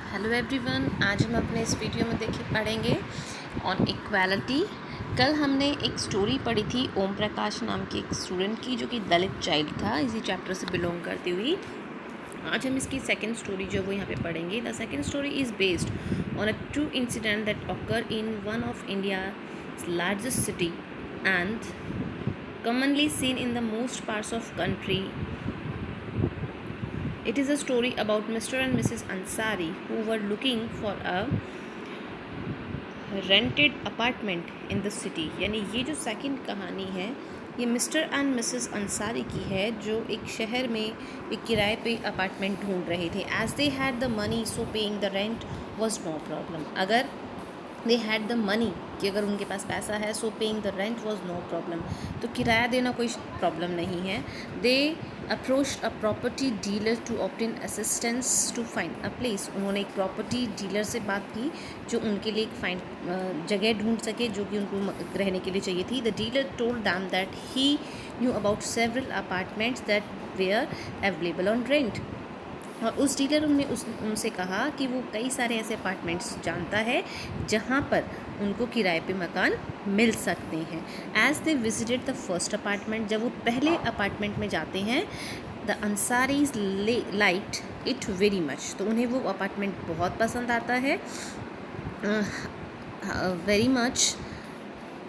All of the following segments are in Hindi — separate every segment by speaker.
Speaker 1: हेलो एवरीवन, आज हम अपने इस वीडियो में पढ़ेंगे ऑन इक्वालिटी। कल हमने एक स्टोरी पढ़ी थी ओम प्रकाश नाम के एक स्टूडेंट की, जो कि दलित चाइल्ड था, इसी चैप्टर से बिलोंग करती हुई। आज हम इसकी सेकेंड स्टोरी जो वो यहाँ पे पढ़ेंगे। The second story is based on a true incident that occur in one of India largest city and commonly seen in the most parts of country. It is a story about Mr. and Mrs. Ansari who were looking for a rented apartment in the city. यानी ये जो सेकंड कहानी है ये मिस्टर एंड मिसेस अंसारी की है, जो एक शहर में एक किराए पे अपार्टमेंट ढूंढ रहे थे। As they had the money so paying the rent was no problem. अगर दे हैड द मनी, कि अगर उनके पास पैसा है, so paying the rent was no problem, तो किराया देना कोई प्रॉब्लम नहीं है। They approached a property dealer to obtain assistance to find a place. उन्होंने एक प्रॉपर्टी डीलर से बात की जो उनके लिए एक जगह ढूंढ सके जो कि उनको रहने के लिए चाहिए थी। The dealer told them that he knew about several apartments that were available on rent. और उस डीलर ने उनसे कहा कि वो कई सारे ऐसे अपार्टमेंट्स जानता है जहाँ पर उनको किराए पे मकान मिल सकते हैं। As they visited the first apartment, जब वो पहले अपार्टमेंट में जाते हैं, the Ansaris liked it very much, तो उन्हें वो अपार्टमेंट बहुत पसंद आता है, very much,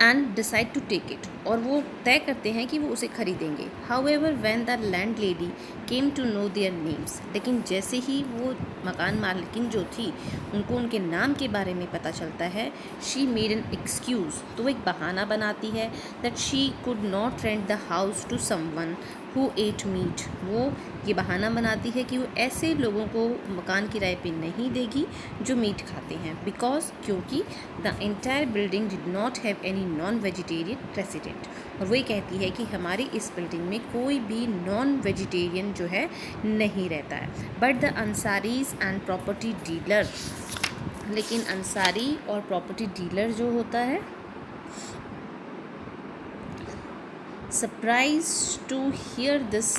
Speaker 1: and decide to take it, और वो तय करते हैं कि वो उसे खरीदेंगे। However when the landlady came to know their names, लेकिन जैसे ही वो मकान मालिकिन जो थी उनको उनके नाम के बारे में पता चलता है, शी मेड एन एक्सक्यूज़, तो वो एक बहाना बनाती है that she could not rent the house to someone who ate meat. वो ये बहाना बनाती है कि वो ऐसे लोगों को मकान किराए पे नहीं देगी जो मीट खाते हैं, बिकॉज क्योंकि the entire building did not have any non vegetarian resident. और वही कहती है कि हमारी इस बिल्डिंग में कोई भी नॉन वेजिटेरियन जो है नहीं रहता है। But the Ansaris and property dealer, लेकिन अंसारी और प्रॉपर्टी डीलर जो होता है, सरप्राइज टू हियर दिस,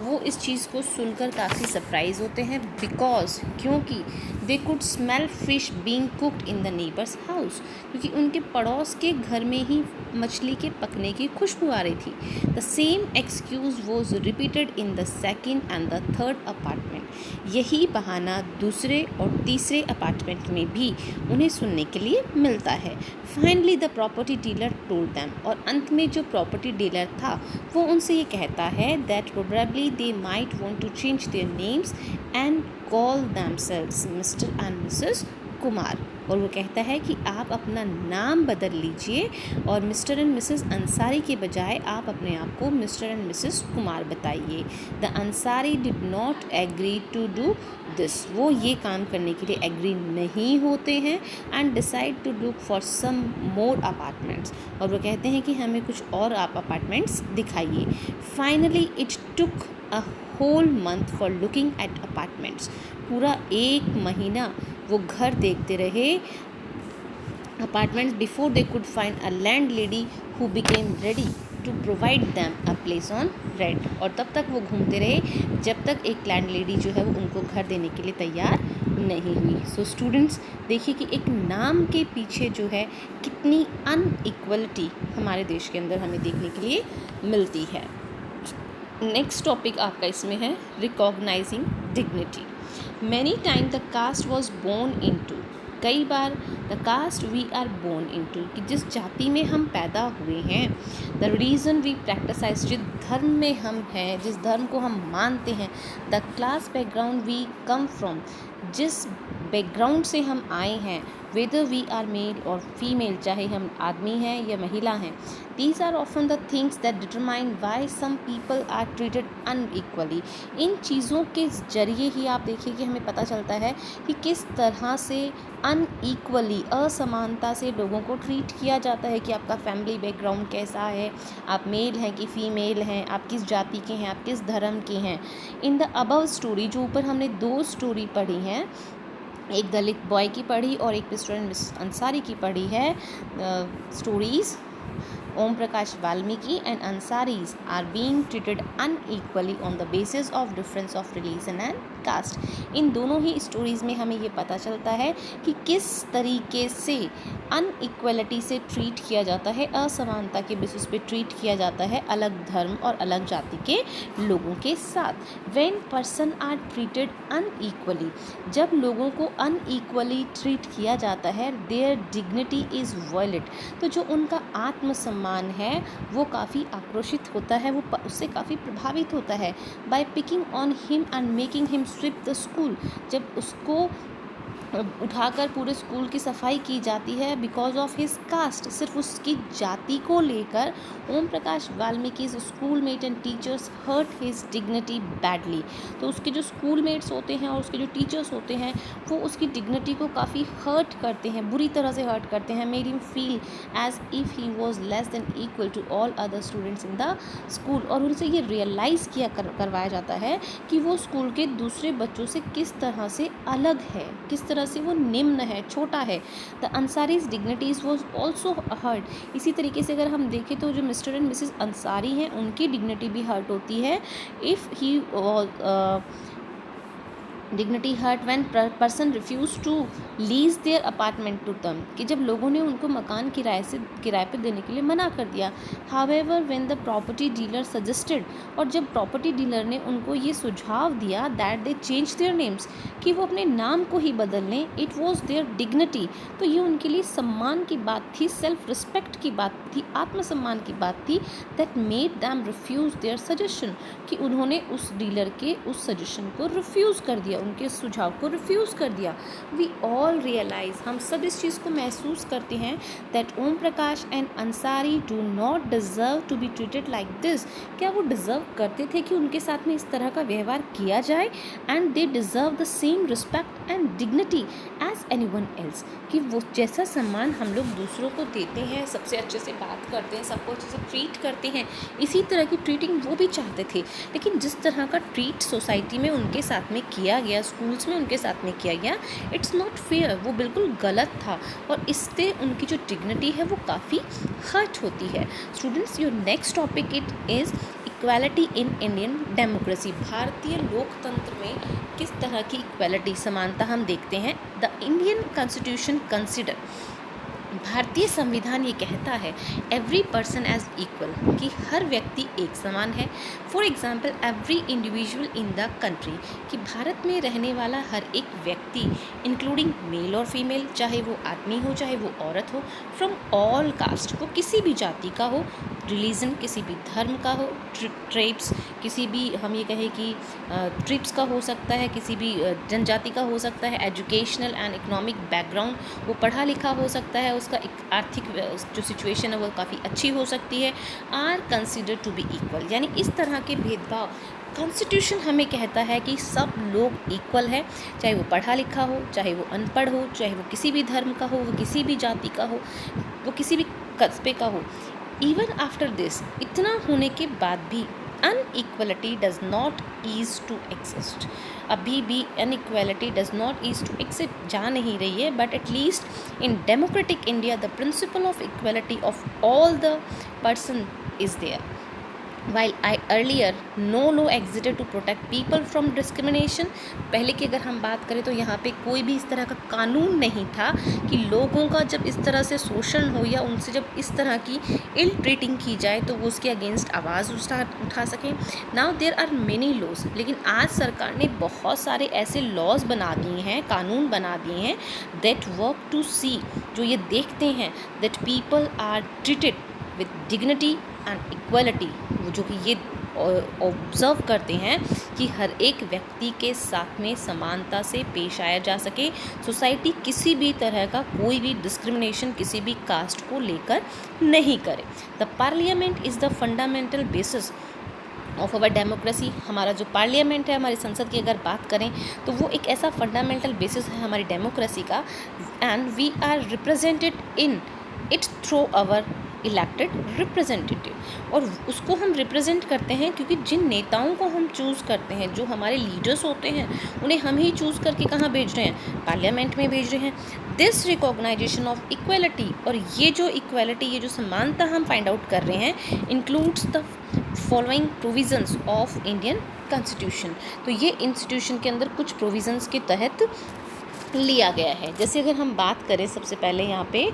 Speaker 1: वो इस चीज़ को सुनकर काफ़ी सरप्राइज होते हैं, बिकॉज क्योंकि they could smell fish being cooked in the neighbours house, क्योंकि उनके पड़ोस के घर में ही मछली के पकने की खुशबू आ रही थी। The same excuse was repeated in the second and the third apartment. यही बहाना दूसरे और तीसरे अपार्टमेंट में भी उन्हें सुनने के लिए मिलता है। Finally the property dealer told them, और अंत में जो प्रॉपर्टी डीलर था वो उनसे ये कहता है that probably they might want to change their names and call themselves Mr and Mrs Kumar. और वो कहता है कि आप अपना नाम बदल लीजिए और मिस्टर एंड मिसेस अंसारी के बजाय आप अपने आप को मिस्टर एंड मिसेस कुमार बताइए। The Ansari did not agree to do this, वो ये काम करने के लिए एग्री नहीं होते हैं, and decide to look for some more apartments, और वो कहते हैं कि हमें कुछ और आप अपार्टमेंट्स दिखाइए। Finally it took a whole month for looking at apartments, पूरा एक महीना वो घर देखते रहे apartments before they could find a landlady who became ready to provide them a place on rent. और तब तक वो घूमते रहे जब तक एक लैंड लेडी जो है वो उनको घर देने के लिए तैयार नहीं हुई। सो स्टूडेंट्स, देखिए कि एक नाम के पीछे जो है कितनी अनइक्वलिटी हमारे देश के अंदर हमें देखने के लिए मिलती है। नेक्स्ट टॉपिक आपका इसमें है recognising dignity. Many time the caste was born into, कई बार the caste we are born into, कि जिस जाति में हम पैदा हुए हैं, द रीज़न वी प्रैक्टिसाइज, जिस धर्म में हम हैं, जिस धर्म को हम मानते हैं, the class background we come from, जिस बैकग्राउंड से हम आए हैं, वेदर वी आर मेल और फीमेल, चाहे हम आदमी हैं या महिला हैं, these are often the things that determine why some people are treated unequally. इन चीज़ों के जरिए ही आप देखिए कि हमें पता चलता है कि किस तरह से अनइक्वली, असमानता से लोगों को ट्रीट किया जाता है, कि आपका फैमिली बैकग्राउंड कैसा है, आप मेल हैं कि फीमेल हैं, आप किस जाति के हैं, आप किस धर्म के हैं। इन द अबव स्टोरी, जो ऊपर हमने दो स्टोरी पढ़ी हैं, एक दलित बॉय की पढ़ी और एक मिस्टर एंड मिसेस अंसारी की पढ़ी है stories, Om Prakash Valmiki and Ansaris are being treated unequally on the basis of difference of religion and caste. इन दोनों ही स्टोरीज़ में हमें ये पता चलता है कि किस तरीके से अनइक्वलिटी से ट्रीट किया जाता है, असमानता के बेसिस पे ट्रीट किया जाता है अलग धर्म और अलग जाति के लोगों के साथ। When person are treated unequally, जब लोगों को अनइक्वली ट्रीट किया जाता है, देयर डिग्निटी इज़ वायलेट, तो जो उनका आत्मसम्मान है वो काफ़ी आक्रोशित होता है, वो उससे काफ़ी प्रभावित होता है। By picking on him and making him sweep the school, जब उसको उठाकर पूरे स्कूल की सफाई की जाती है बिकॉज ऑफ हिज कास्ट, सिर्फ उसकी जाति को लेकर Om Prakash Valmiki school mate and teachers hurt his dignity badly. तो उसके जो स्कूल मेट्स होते हैं और उसके जो टीचर्स होते हैं वो उसकी डिग्निटी को काफ़ी हर्ट करते हैं, बुरी तरह से हर्ट करते हैं। Made him feel as if he was less than equal to all other students in the school, और उनसे ये रियलाइज़ करवाया जाता है कि वो स्कूल के दूसरे बच्चों से किस तरह से अलग है, किस तरह से वो निम्न है, छोटा है। The Ansaris dignities was also hurt. इसी तरीके से अगर हम देखें तो जो मिस्टर एंड मिसेस अंसारी हैं उनकी डिग्निटी भी हर्ट होती है। If he dignity hurt when person refuse to lease their apartment to them, कि जब लोगों ने उनको मकान किराए पे देने के लिए मना कर दिया। However when the property dealer suggested, और जब प्रॉपर्टी डीलर ने उनको ये सुझाव दिया that they change their names, कि वो अपने नाम को ही बदल लें, इट वॉज देयर डिग्निटी, तो ये उनके लिए सम्मान की बात थी, सेल्फ रिस्पेक्ट की बात थी, आत्मसम्मान की बात थी। That made them refuse their suggestion, कि उन्होंने उस डीलर के उस सजेशन को रिफ्यूज़ कर दिया, उनके सुझाव को रिफ्यूज़ कर दिया। वी ऑल रियलाइज, हम सब इस चीज़ को महसूस करते हैं that Om Prakash and Ansari do not deserve to be treated like this, क्या वो डिज़र्व करते थे कि उनके साथ में इस तरह का व्यवहार किया जाए? And they deserve the same respect and dignity as anyone else, कि वो जैसा सम्मान हम लोग दूसरों को देते हैं, सबसे अच्छे से बात करते हैं, सबको अच्छे से ट्रीट करते हैं, इसी तरह की ट्रीटिंग वो भी चाहते थे। लेकिन जिस तरह का ट्रीट सोसाइटी में उनके साथ में किया गया, स्कूल्स में उनके साथ में किया गया, इट्स नॉट फेयर, वो बिल्कुल गलत था, और इससे उनकी जो डिग्निटी है वो काफ़ी हर्ट होती है। Students, your next topic it is equality in Indian democracy. भारतीय लोकतंत्र में किस तरह की इक्वालिटी, समानता हम देखते हैं। द इंडियन कॉन्स्टिट्यूशन कंसिडर, भारतीय संविधान ये कहता है एवरी पर्सन एज इक्वल, कि हर व्यक्ति एक समान है। For example every individual in the country, कि भारत में रहने वाला हर एक व्यक्ति इंक्लूडिंग मेल और फीमेल, चाहे वो आदमी हो चाहे वो औरत हो, फ्रॉम ऑल कास्ट, वो किसी भी जाति का हो, रिलीजन किसी भी धर्म का हो, ट्राइब्स किसी भी, हम ये कहें कि ट्रिब्स का हो सकता है, किसी भी जनजाति का हो सकता है, एजुकेशनल एंड इकोनॉमिक बैकग्राउंड, वो पढ़ा लिखा हो सकता है, उसका एक आर्थिक जो सिचुएशन है वो काफ़ी अच्छी हो सकती है। Are consider to be equal, यानी इस तरह के भेदभाव कॉन्स्टिट्यूशन हमें कहता है कि सब लोग इक्वल है, चाहे वो पढ़ा लिखा हो, चाहे वो अनपढ़ हो, चाहे वो किसी भी धर्म का हो, वो किसी भी जाति का हो, वो किसी भी कस्बे का हो। इवन आफ्टर दिस, इतना होने के बाद भी inequality does not cease to exist, अभी भी inequality does not cease to exist, जा नहीं रही है। But at least in democratic India the principle of equality of all the person is there. While I earlier no law existed to protect people from discrimination, पहले की अगर हम बात करें तो यहाँ पे कोई भी इस तरह का कानून नहीं था कि लोगों का जब इस तरह से शोषण हो या उनसे जब इस तरह की इल ट्रीटिंग की जाए तो वो उसके अगेंस्ट आवाज़ उठा सकें। Now there are many laws, लेकिन आज सरकार ने बहुत सारे ऐसे लॉज बना दिए हैं, कानून बना दिए हैं दैट वर्क टू सी, जो ये देखते हैं that people are treated with dignity and equality, जो कि ये ऑब्ज़र्व करते हैं कि हर एक व्यक्ति के साथ में समानता से पेश आया जा सके, सोसाइटी किसी भी तरह का कोई भी डिस्क्रिमिनेशन किसी भी कास्ट को लेकर नहीं करे। The parliament is the fundamental basis of our democracy, हमारा जो पार्लियामेंट है, हमारी संसद की अगर बात करें तो वो एक ऐसा फंडामेंटल बेसिस है हमारी डेमोक्रेसी का। And we are represented in it through our elected representative. और उसको हम रिप्रेजेंट करते हैं क्योंकि जिन नेताओं को हम चूज़ करते हैं, जो हमारे लीडर्स होते हैं, उन्हें हम ही चूज़ करके कहाँ भेज रहे हैं, पार्लियामेंट में भेज रहे हैं। दिस रिकॉग्नाइजेशन ऑफ इक्वलिटी, और ये जो इक्वलिटी, ये जो समानता हम फाइंड आउट कर रहे हैं, includes the following provisions of Indian constitution. तो ये इंस्टीट्यूशन के अंदर कुछ प्रोविजंस के तहत लिया गया है। जैसे अगर हम बात करें, सबसे पहले यहाँ पे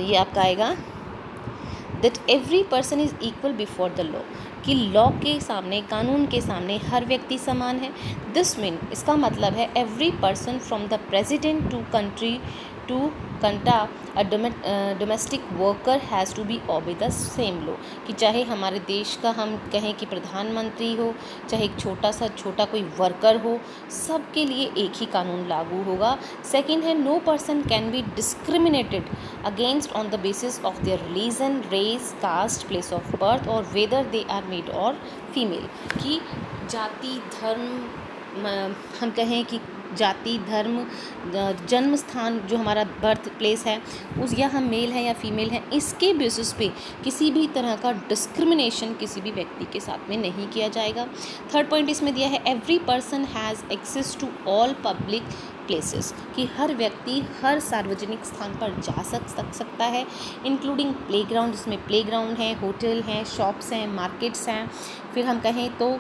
Speaker 1: ये आपका आएगा that every person is equal before the law, कि लॉ के सामने, कानून के सामने हर व्यक्ति समान है। दिस मीन, इसका मतलब है every person from the president to country to counter a domestic worker has to be obey the same law, कि चाहे हमारे देश का हम कहें कि प्रधानमंत्री हो, चाहे एक छोटा कोई वर्कर हो, सबके लिए एक ही कानून लागू होगा। सेकंड है, no person can be discriminated against on the basis of their religion, race, caste, place of birth और वेदर दे आर मेल और फीमेल, कि जाति, धर्म, हम कहें कि जाति, धर्म, जन्म स्थान, जो हमारा बर्थ प्लेस है उस, या हम मेल हैं या फीमेल हैं, इसके बेसिस पे किसी भी तरह का डिस्क्रिमिनेशन किसी भी व्यक्ति के साथ में नहीं किया जाएगा। थर्ड पॉइंट इसमें दिया है, every person has access to all public places, कि हर व्यक्ति हर सार्वजनिक स्थान पर जा सकता है, इंक्लूडिंग प्लेग्राउंड, जिसमें प्लेग्राउंड है, होटल हैं, शॉप्स हैं, मार्केट्स हैं, फिर हम कहें तो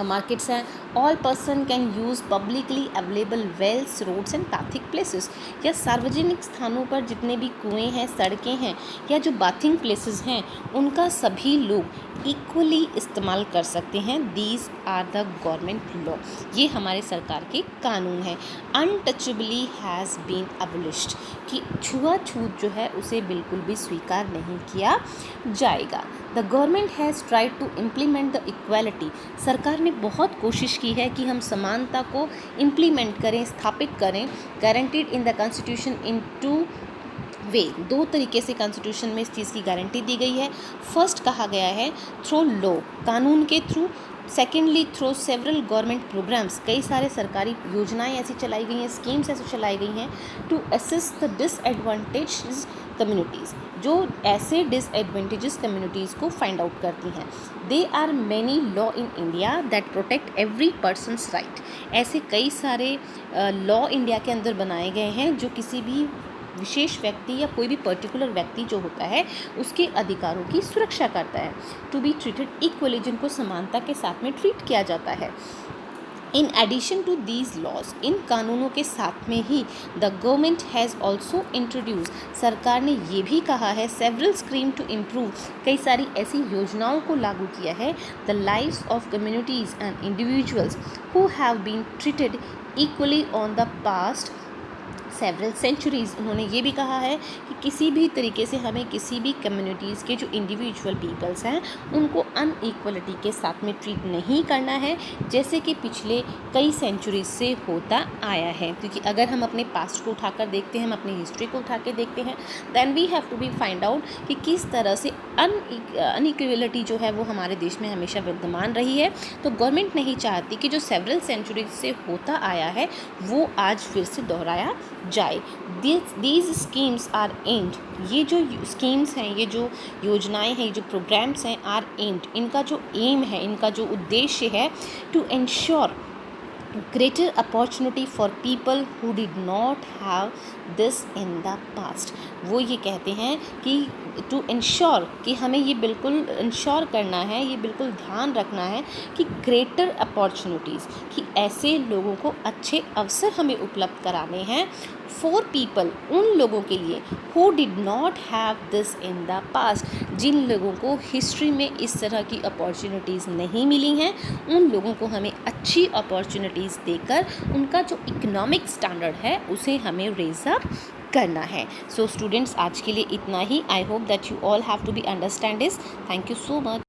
Speaker 1: मार्केट्स हैं। All person can use publicly available wells, roads and bathing places, या सार्वजनिक स्थानों पर जितने भी कुएँ हैं, सड़कें हैं, या जो बाथिंग प्लेसेस हैं, उनका सभी लोग इक्वली इस्तेमाल कर सकते हैं। These are the government law, ये हमारे सरकार के कानून हैं। अनटचेबली हैज़ बीन अबलिश्ड, कि छुआछूत जो है उसे बिल्कुल भी स्वीकार नहीं किया जाएगा। The government has tried to implement the equality, सरकार ने बहुत कोशिश की है कि हम समानता को इम्प्लीमेंट करें, स्थापित करें, guaranteed in the constitution in two way, दो तरीके से कॉन्स्टिट्यूशन में इस चीज़ की गारंटी दी गई है। फर्स्ट कहा गया है थ्रू लॉ, कानून के through. Secondly through several government programmes, कई सारे सरकारी योजनाएं ऐसी चलाई गई हैं, स्कीम्स ऐसी चलाई गई हैं to assist the disadvantage communities, जो ऐसे डिसएडवांटेजेस कम्युनिटीज़ को फाइंड आउट करती हैं। They are many law in India that protect every persons right, ऐसे कई सारे लॉ इंडिया के अंदर बनाए गए हैं जो किसी भी विशेष व्यक्ति या कोई भी पर्टिकुलर व्यक्ति जो होता है उसके अधिकारों की सुरक्षा करता है। टू बी ट्रीटेड इक्वली, जिनको समानता के साथ में ट्रीट किया जाता है। In addition to these laws, इन कानूनों के साथ में ही the government has also introduce, सरकार ने ये भी कहा है, सेवरल स्कीम टू इम्प्रूव, कई सारी ऐसी योजनाओं को लागू किया है, the lives of communities and individuals who have been treated equally on the past several centuries. उन्होंने ये भी कहा है कि किसी भी तरीके से हमें किसी भी कम्युनिटीज़ के जो इंडिविजुअल पीपल्स हैं उनको अनइक्वलिटी के साथ में ट्रीट नहीं करना है, जैसे कि पिछले कई सेंचुरीज से होता आया है। क्योंकि अगर हम अपने पास्ट को उठाकर देखते हैं, हम अपनी हिस्ट्री को उठा के देखते हैं, then we have to be find out कि किस तरह से अनइक्वलिटी जो है वो हमारे देश में हमेशा विद्यमान रही है। तो गवर्नमेंट नहीं चाहती कि जो सेवरल सेंचुरीज से होता आया है वो आज फिर से दोहराया जाए। दीज स्कीम्स आर एम्ड, ये जो स्कीम्स हैं, ये जो योजनाएं हैं, ये जो प्रोग्राम्स हैं, आर एम्ड, इनका जो एम है, इनका जो उद्देश्य है, to ensure greater opportunity for people who did not have this in the past। वो ये कहते हैं कि टू इंश्योर, कि हमें ये बिल्कुल इंश्योर करना है, ये बिल्कुल ध्यान रखना है कि ग्रेटर अपॉर्चुनिटीज़, कि ऐसे लोगों को अच्छे अवसर हमें उपलब्ध कराने हैं फॉर पीपल, उन लोगों के लिए who did not have this in the past, जिन लोगों को हिस्ट्री में इस तरह की अपॉर्चुनिटीज़ नहीं मिली हैं, उन लोगों को हमें अच्छी अपॉर्चुनिटीज़ देकर उनका जो इकोनॉमिक स्टैंडर्ड है उसे हमें रेज अप करना है। सो स्टूडेंट्स, आज के लिए इतना ही। I hope that you all have to be understand this. Thank you so much.